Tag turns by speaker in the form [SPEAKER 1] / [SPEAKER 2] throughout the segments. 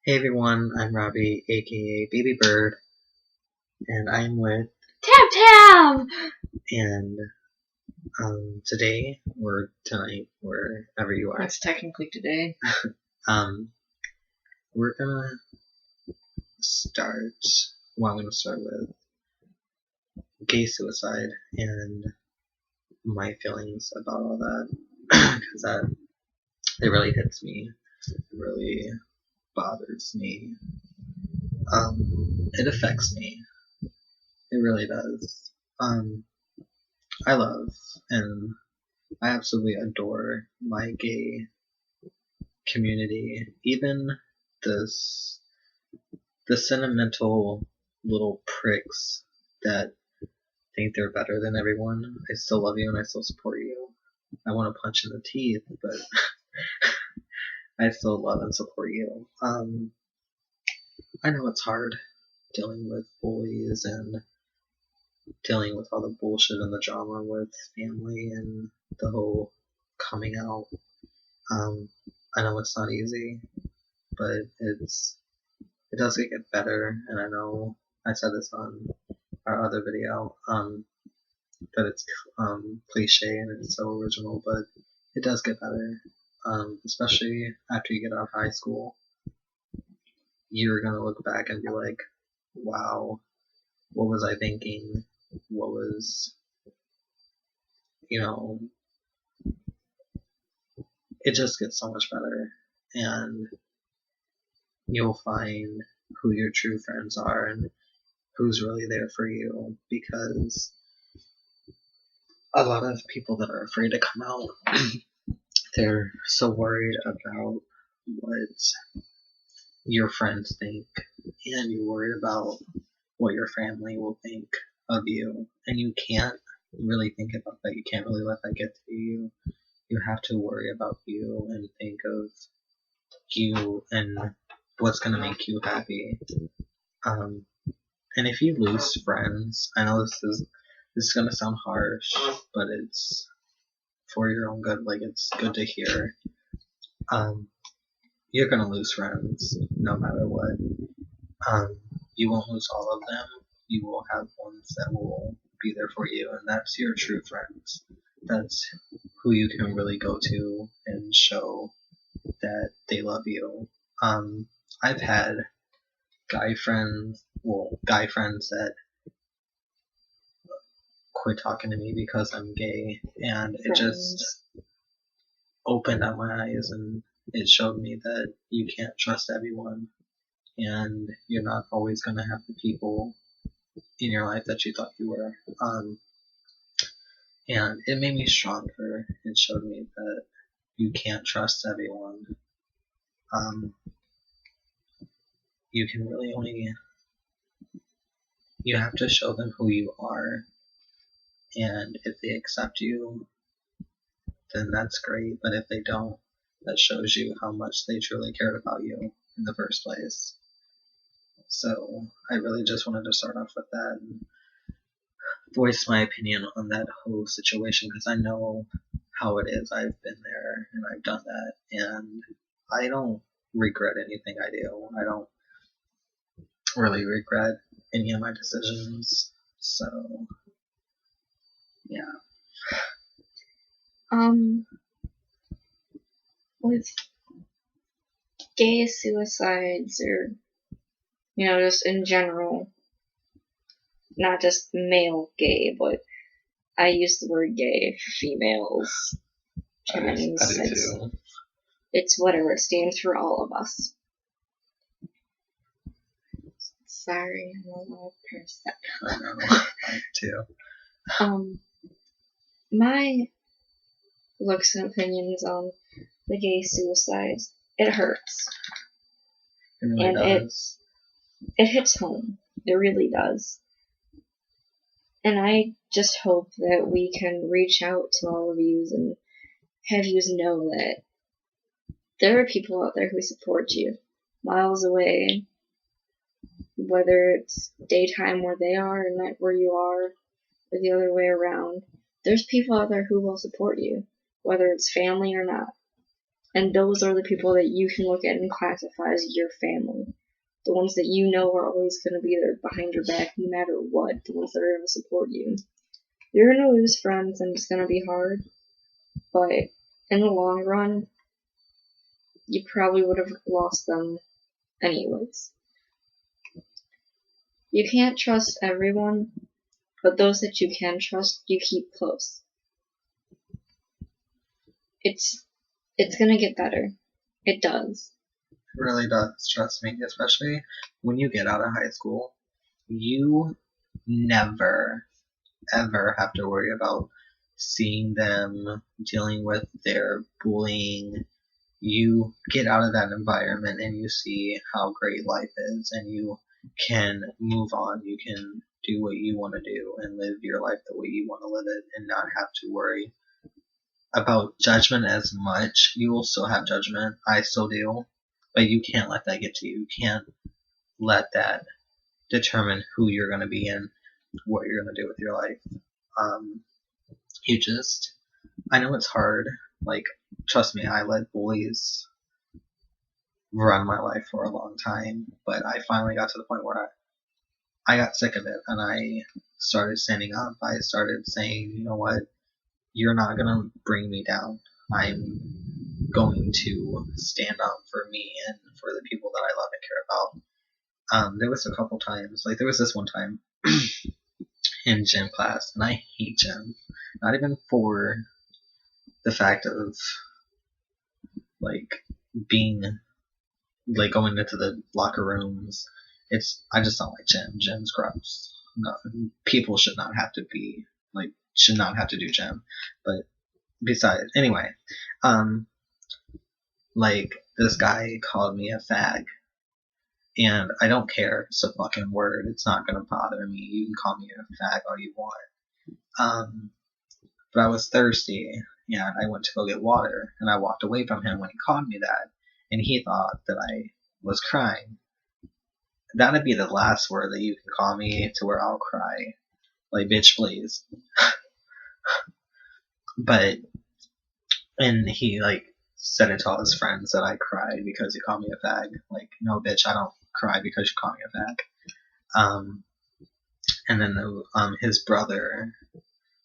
[SPEAKER 1] Hey everyone, I'm Robbie, aka BabyBird, and I'm with
[SPEAKER 2] Tab Tab!
[SPEAKER 1] and today or tonight, wherever you are,
[SPEAKER 2] That's technically today.
[SPEAKER 1] We're gonna start. Well, I'm gonna start with gay suicide and my feelings about all that, because it really hits me. It really bothers me. It affects me. It really does. I love and I absolutely adore my gay community. Even this, the sentimental little pricks that think they're better than everyone. I still love you and I still support you. I want to punch in the teeth, but I still love and support you. I know it's hard dealing with bullies and dealing with all the bullshit and the drama with family and the whole coming out. I know it's not easy, but it does get better, and I know I said this on our other video, that it's cliche and it's so original, but it does get better, especially after you get out of high school. You're gonna look back and be like, wow, what was I thinking? What was, you know, it just gets so much better, and you'll find who your true friends are and who's really there for you, because a lot of people that are afraid to come out, they're so worried about what your friends think, and you're worried about what your family will think of you, and you can't really think about that. You can't really let that get to you. You have to worry about you and think of you and what's going to make you happy. And if you lose friends, I know this is going to sound harsh, but it's for your own good. Like, it's good to hear. You're gonna lose friends no matter what. You won't lose all of them. You will have ones that will be there for you, and that's your true friends. That's who you can really go to and show that they love you. I've had guy friends that quit talking to me because I'm gay, and it just opened up my eyes, and it showed me that you can't trust everyone, and you're not always going to have the people in your life that you thought you were. And it made me stronger. It showed me that you can't trust everyone. You can really only, you have to show them who you are, and if they accept you, then that's great, but if they don't, that shows you how much they truly cared about you in the first place. So I really just wanted to start off with that and voice my opinion on that whole situation, because I know how it is. I've been there and I've done that, and I don't regret anything I do. I don't really regret any of my decisions. So yeah.
[SPEAKER 2] With gay suicides, or just in general, not just male gay, but I use the word gay for females, trans.
[SPEAKER 1] I do too.
[SPEAKER 2] It's whatever it stands for, all of us. Sorry, I'm a little person.
[SPEAKER 1] I know, I too.
[SPEAKER 2] My looks and opinions on the gay suicides, it hurts.
[SPEAKER 1] It really does.
[SPEAKER 2] It hits home. It really does. And I just hope that we can reach out to all of you and have you know that there are people out there who support you miles away, whether it's daytime where they are and night where you are, or the other way around. There's people out there who will support you, whether it's family or not. And those are the people that you can look at and classify as your family. The ones that you know are always going to be there behind your back no matter what. The ones that are going to support you. You're going to lose friends and it's going to be hard. But in the long run, you probably would have lost them anyways. You can't trust everyone, but those that you can trust, you keep close. It's gonna get better. It does.
[SPEAKER 1] It really does, trust me. Especially when you get out of high school, you never, ever have to worry about seeing them dealing with their bullying. You get out of that environment and you see how great life is, and you can move on. You can do what you want to do and live your life the way you want to live it and not have to worry about judgment as much. You will still have judgment. I still do. But you can't let that get to you. You can't let that determine who you're going to be and what you're going to do with your life. I know it's hard. Like, trust me, I let bullies run my life for a long time. But I finally got to the point where I got sick of it and I started standing up. I started saying, you know what? You're not going to bring me down. I'm going to stand up for me and for the people that I love and care about. There was a couple times, like there was this one time in gym class, and I hate gym. Not even for the fact of like being like going into the locker rooms. I just don't like gym. Gym's gross. No, people should not have to do gym. But besides, anyway, like this guy called me a fag. And I don't care. It's a fucking word. It's not gonna bother me. You can call me a fag all you want. But I was thirsty, and I went to go get water, and I walked away from him when he called me that, and he thought that I was crying. That'd be the last word that you can call me to where I'll cry. Like, bitch, please. And he, like, said it to all his friends that I cried because he called me a fag. Like, no, bitch, I don't cry because you call me a fag. And then his brother,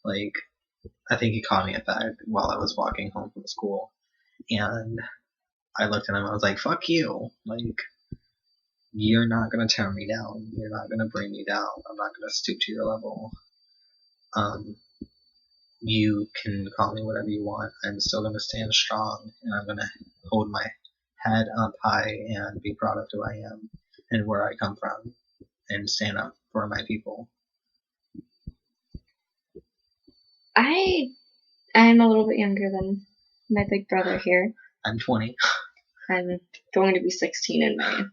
[SPEAKER 1] like, I think he called me a fag while I was walking home from school. And I looked at him, I was like, fuck you. Like, you're not gonna tear me down. You're not gonna bring me down. I'm not gonna stoop to your level. You can call me whatever you want. I'm still gonna stand strong, and I'm gonna hold my head up high and be proud of who I am and where I come from and stand up for my people.
[SPEAKER 2] I'm a little bit younger than my big brother here.
[SPEAKER 1] I'm 20.
[SPEAKER 2] I'm going to be 16 in May.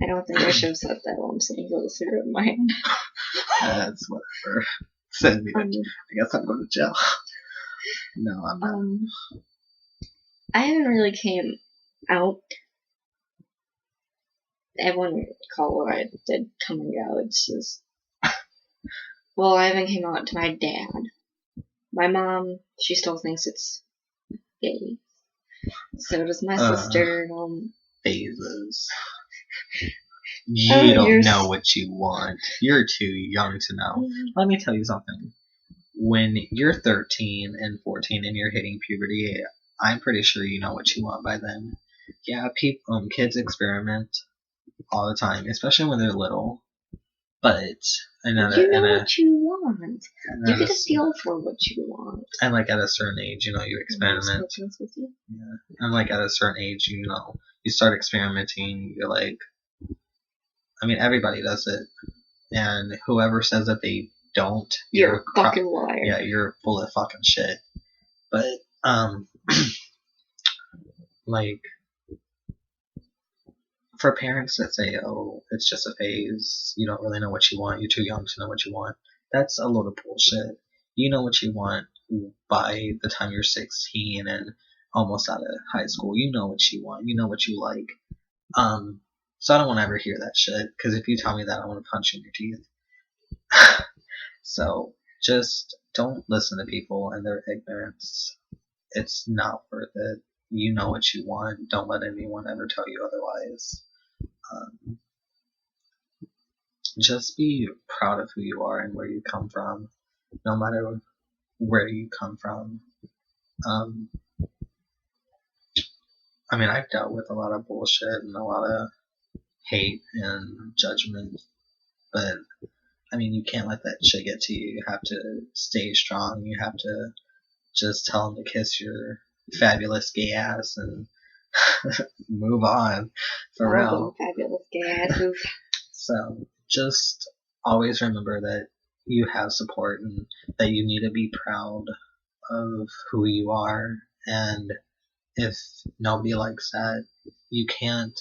[SPEAKER 2] I don't think I should have said that while I'm sitting with a cigarette in my hand.
[SPEAKER 1] That's whatever. Send me I guess I'm going to jail. No, I'm not.
[SPEAKER 2] I haven't really came out. I wouldn't call what I did coming out. It's just, well, I haven't came out to my dad. My mom, she still thinks it's gay. So does my sister.
[SPEAKER 1] Phases. You don't know what you want. You're too young to know. Let me tell you something. When you're 13 and 14 and you're hitting puberty, I'm pretty sure you know what you want by then. Yeah, kids experiment all the time, especially when they're little. But
[SPEAKER 2] you know what you want. You get a feel for what you want.
[SPEAKER 1] And like at a certain age, you experiment. Yeah. And like at a certain age, you start experimenting. You're like, I mean, everybody does it, and whoever says that they don't,
[SPEAKER 2] you're a fucking liar.
[SPEAKER 1] Yeah, you're full of fucking shit. But like, for parents that say, oh, it's just a phase, you don't really know what you want, you're too young to know what you want, that's a load of bullshit. You know what you want by the time you're 16 and almost out of high school. You know what you want, you know what you like. So I don't want to ever hear that shit, because if you tell me that, I want to punch you in your teeth. So just don't listen to people and their ignorance. It's not worth it. you know what you want. Don't let anyone ever tell you otherwise. Just be proud of who you are and where you come from, no matter where you come from. I mean, I've dealt with a lot of bullshit and a lot of hate and judgment, but I mean, you can't let that shit get to you. You have to stay strong. You have to just tell them to kiss your fabulous gay ass and move on, for real.
[SPEAKER 2] Fabulous gay asses.
[SPEAKER 1] So just always remember that you have support and that you need to be proud of who you are. And if nobody likes that, you can't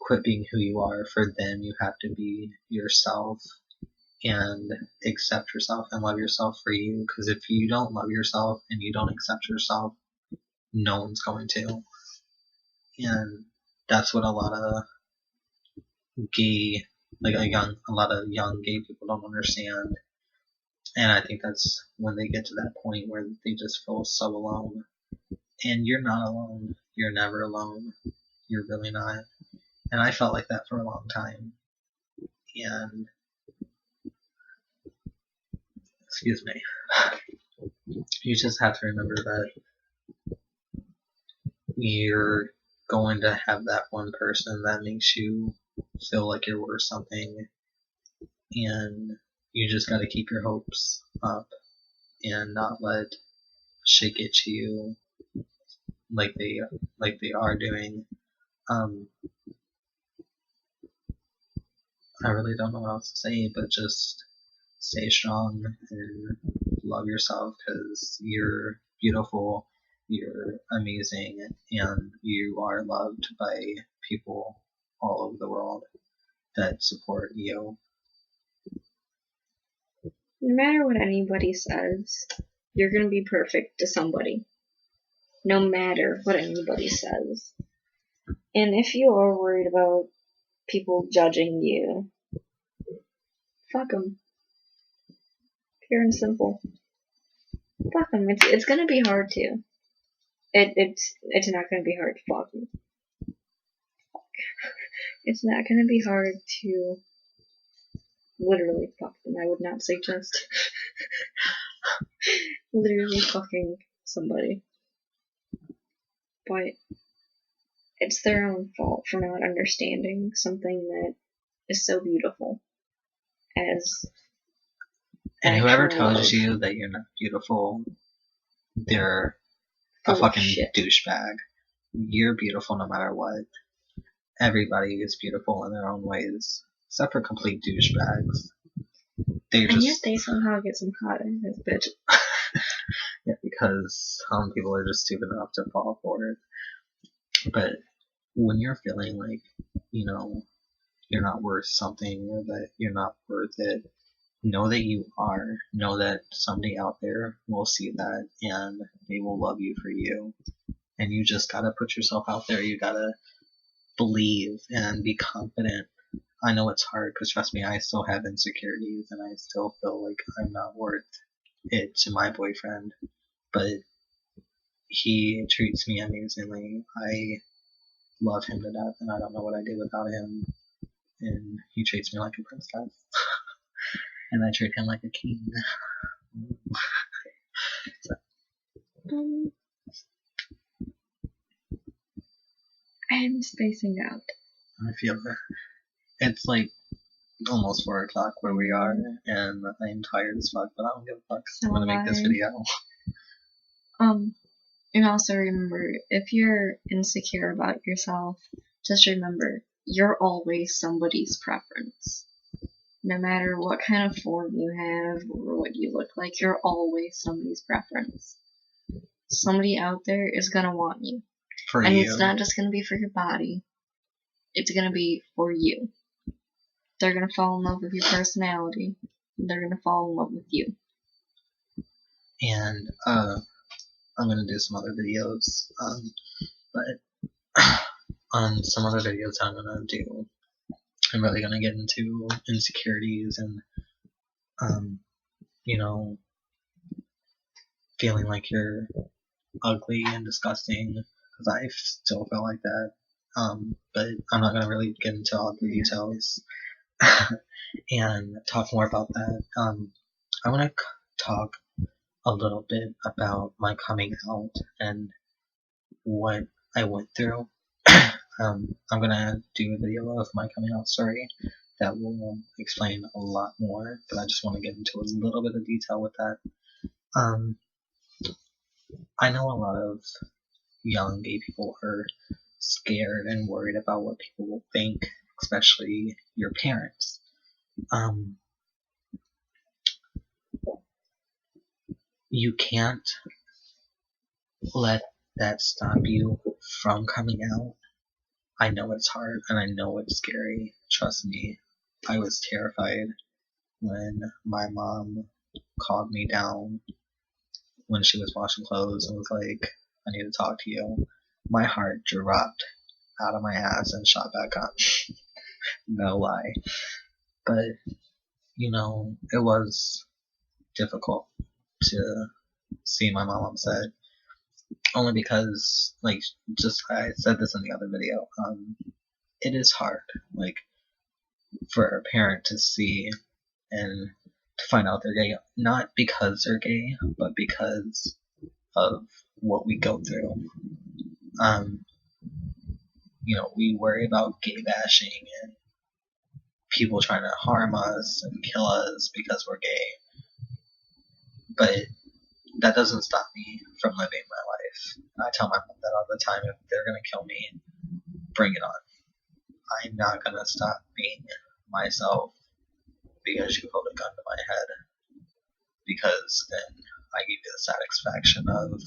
[SPEAKER 1] quit being who you are for them. You have to be yourself and accept yourself and love yourself for you. Because if you don't love yourself and you don't accept yourself, no one's going to. And that's what a lot of young gay people don't understand. And I think that's when they get to that point where they just feel so alone. And you're not alone. You're never alone. You're really not. And I felt like that for a long time. And excuse me. You just have to remember that you're going to have that one person that makes you feel like you're worth something, and you just got to keep your hopes up and not let shit get to you like they are doing. I really don't know what else to say, but just stay strong and love yourself, because you're beautiful, you're amazing, and you are loved by people all over the world that support you.
[SPEAKER 2] No matter what anybody says, you're gonna be perfect to somebody. No matter what anybody says. And if you are worried about people judging you, fuck them. Pure and simple. Fuck them. It's gonna be hard too. It's not gonna be hard to fuck them. Fuck. It's not gonna be hard to literally fuck them. I would not suggest literally fucking somebody. But it's their own fault for not understanding something that is so beautiful as.
[SPEAKER 1] And whoever tells you that you're not beautiful, they're a fucking douchebag. You're beautiful no matter what. Everybody is beautiful in their own ways, except for complete douchebags.
[SPEAKER 2] And yet they somehow get some hot ass bitch.
[SPEAKER 1] Yeah, because some people are just stupid enough to fall for it. But when you're feeling like, you're not worth something, or that you're not worth it, know that you are. Know that somebody out there will see that and they will love you for you. And you just gotta put yourself out there. You gotta believe and be confident. I know it's hard, because trust me, I still have insecurities and I still feel like I'm not worth it to my boyfriend. But he treats me amazingly. I love him to death, and I don't know what I do without him. And he treats me like a princess. And I treat him like a king.
[SPEAKER 2] I'm spacing out.
[SPEAKER 1] I feel that. It's like almost 4 o'clock where we are, and I'm tired as fuck, but I don't give a fuck. I'm gonna make this video.
[SPEAKER 2] And also remember, if you're insecure about yourself, just remember, you're always somebody's preference. No matter what kind of form you have or what you look like, you're always somebody's preference. Somebody out there is gonna want you. And it's not just gonna be for your body. It's gonna be for you. They're gonna fall in love with your personality. They're gonna fall in love with you.
[SPEAKER 1] And I'm gonna do some other videos. But on some other videos I'm gonna do, I'm really gonna get into insecurities and feeling like you're ugly and disgusting, because I still feel like that. But I'm not gonna really get into all the details and talk more about that. I want to talk a little bit about my coming out and what I went through. I'm gonna do a video of my coming out story that will explain a lot more, but I just want to get into a little bit of detail with that. I know a lot of young gay people are scared and worried about what people will think, especially your parents. You can't let that stop you from coming out. I know it's hard and I know it's scary. Trust me, I was terrified when my mom called me down when she was washing clothes and was like, I need to talk to you. My heart dropped out of my ass and shot back up. No lie. But, you know, it was difficult to see my mom upset. Only because, like, just I said this in the other video, it is hard, like, for a parent to see and to find out they're gay, not because they're gay, but because of what we go through. You know, we worry about gay bashing and people trying to harm us and kill us because we're gay, but that doesn't stop me from living my life. I tell my mom that all the time. If they're gonna kill me, bring it on. I'm not gonna stop being myself because you hold a gun to my head, because then I give you the satisfaction of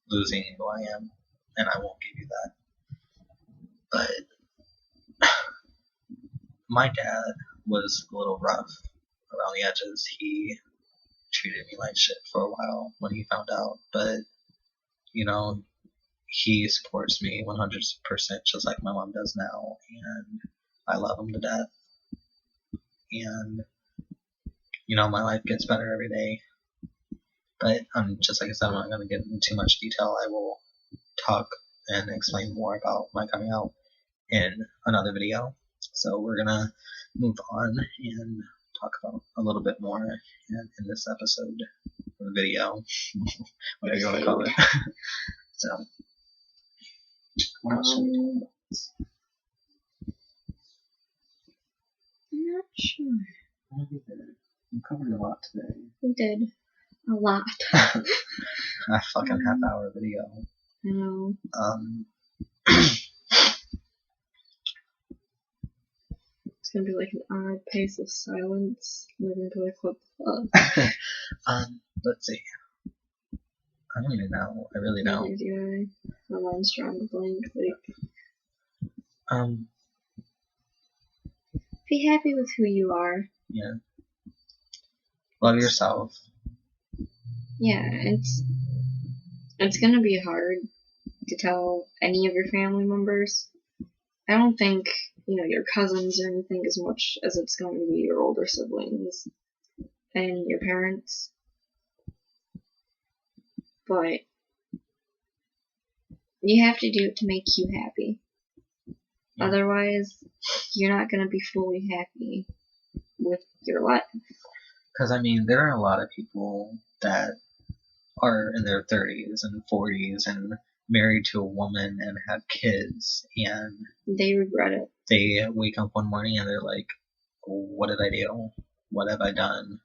[SPEAKER 1] losing who I am, and I won't give you that. But my dad was a little rough around the edges. He treated me like shit for a while when he found out, but, you know, he supports me 100% just like my mom does now, and I love him to death. And, you know, my life gets better every day. But just like I said, I'm not going to get into too much detail. I will talk and explain more about my coming out in another video. So we're going to move on and talk about a little bit more in this episode or video, whatever you want to call it. So, what else should we talk about?
[SPEAKER 2] I'm not sure.
[SPEAKER 1] What did we do? We covered a lot today.
[SPEAKER 2] We did a lot.
[SPEAKER 1] A fucking half-hour video.
[SPEAKER 2] I know. It's gonna be like an odd pace of silence. We're gonna be like, what the fuck?
[SPEAKER 1] Let's see. I don't even know. I really don't.
[SPEAKER 2] Neither do I. My mind's drawing a blank. Like, be happy with who you are.
[SPEAKER 1] Yeah. Love yourself.
[SPEAKER 2] Yeah, it's gonna be hard to tell any of your family members. I don't think, you know, your cousins or anything as much as it's going to be your older siblings and your parents. But you have to do it to make you happy.
[SPEAKER 1] Yeah.
[SPEAKER 2] Otherwise, you're not gonna be fully happy with your life.
[SPEAKER 1] Because, I mean, there are a lot of people that are in their 30s and 40s and married to a woman and have kids, and
[SPEAKER 2] They regret it.
[SPEAKER 1] they wake up one morning and they're like, what did I do? What have I done?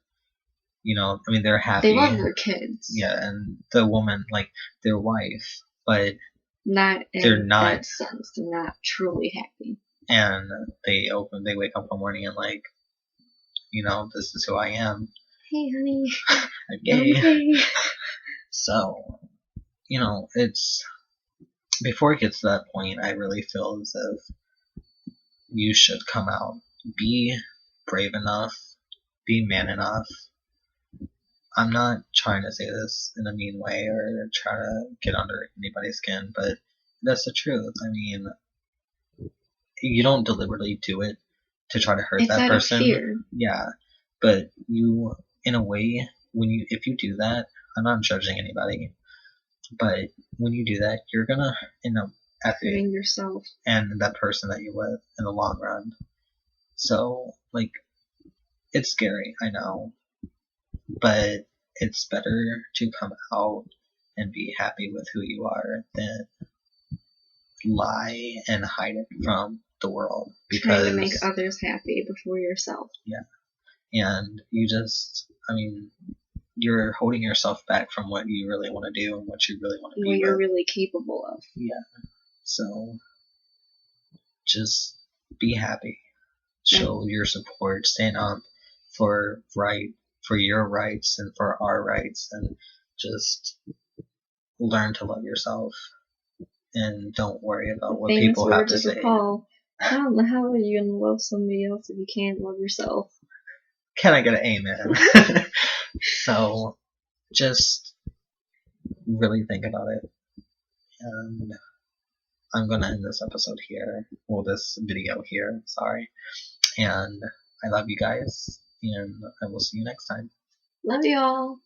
[SPEAKER 1] You know, I mean, they're happy.
[SPEAKER 2] They love their kids.
[SPEAKER 1] Yeah, and the woman, like, their wife, but
[SPEAKER 2] Not in
[SPEAKER 1] they're not,
[SPEAKER 2] that sense. They're not truly happy.
[SPEAKER 1] and they wake up one morning and, like, you know, this is who I am.
[SPEAKER 2] Hey, honey.
[SPEAKER 1] I'm gay.
[SPEAKER 2] Okay.
[SPEAKER 1] So, you know, it's, before it gets to that point, I really feel as if you should come out. Be brave enough. Be man enough. I'm not trying to say this in a mean way or try to get under anybody's skin, but that's the truth. I mean, you don't deliberately do it to try to hurt
[SPEAKER 2] It's
[SPEAKER 1] that
[SPEAKER 2] out
[SPEAKER 1] person.
[SPEAKER 2] of fear.
[SPEAKER 1] Yeah, but you, in a way, if you do that, I'm not judging anybody, but when you do that, you're gonna end up
[SPEAKER 2] hurting yourself
[SPEAKER 1] and that person that you're with in the long run. So, like, it's scary, I know, but it's better to come out and be happy with who you are than lie and hide it from the world.
[SPEAKER 2] Trying to make others happy before yourself.
[SPEAKER 1] Yeah. And you just, you're holding yourself back from what you really want to do and what you really want to be.
[SPEAKER 2] What you're really capable of.
[SPEAKER 1] Yeah. So just be happy. Show your support. Stand up for your rights and for our rights, and just learn to love yourself and don't worry about what people have to say.
[SPEAKER 2] How the hell are you gonna love somebody else if you can't love yourself?
[SPEAKER 1] Can I get an amen? So just really think about it. And I'm gonna end this episode here. Well, this video here, sorry. And I love you guys, and I will see you next time.
[SPEAKER 2] Love y'all.